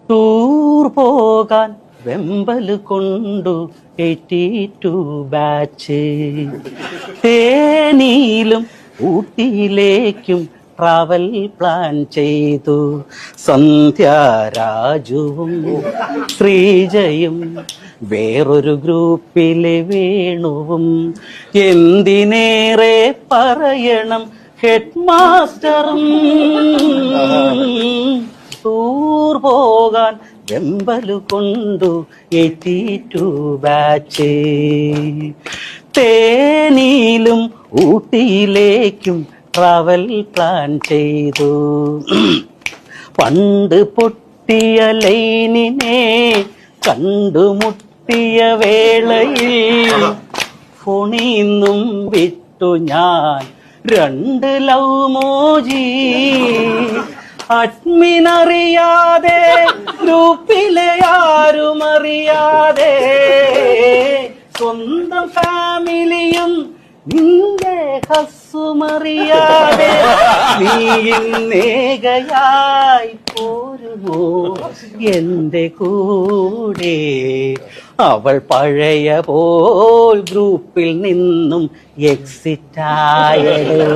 Tour പോകാൻ വെമ്പല് കൊണ്ടു 82 batch. തേനിയിലും ഊട്ടിയിലേക്കും travel plan ചെയ്തു. സന്ധ്യാരാജുവും ശ്രീജയും വേറൊരു ഗ്രൂപ്പിലെ വേണുവും. എന്തിനേറെ പറയണം ഹെഡ് മാസ്റ്ററും. ടൂർ പോകാൻ വെമ്പല് കൊണ്ടു 82 ബാച്ച്. തേനിയിലും ഊട്ടിയിലേക്കും ട്രാവൽ പ്ലാൻ ചെയ്തു. പണ്ട് പൊട്ടിയ ലൈനിനെ കണ്ടുമുട്ടിയ വേളയിൽ ഫോണിന്നും വിട്ടു ഞാൻ 2 ലവ് മോജി. അഡ്മിനറിയാതെ ഗ്രൂപ്പിലെ ആരും അറിയാതെ സ്വന്തം ഫാമിലിയും നിന്റെ ഹസ്സുമറിയാതെ നീ ഇന്നേകയായി പോരുമോ എന്റെ കൂടെ. അവൾ പഴയ പോൽ ഗ്രൂപ്പിൽ നിന്നും എക്സിറ്റ് ആയടോ.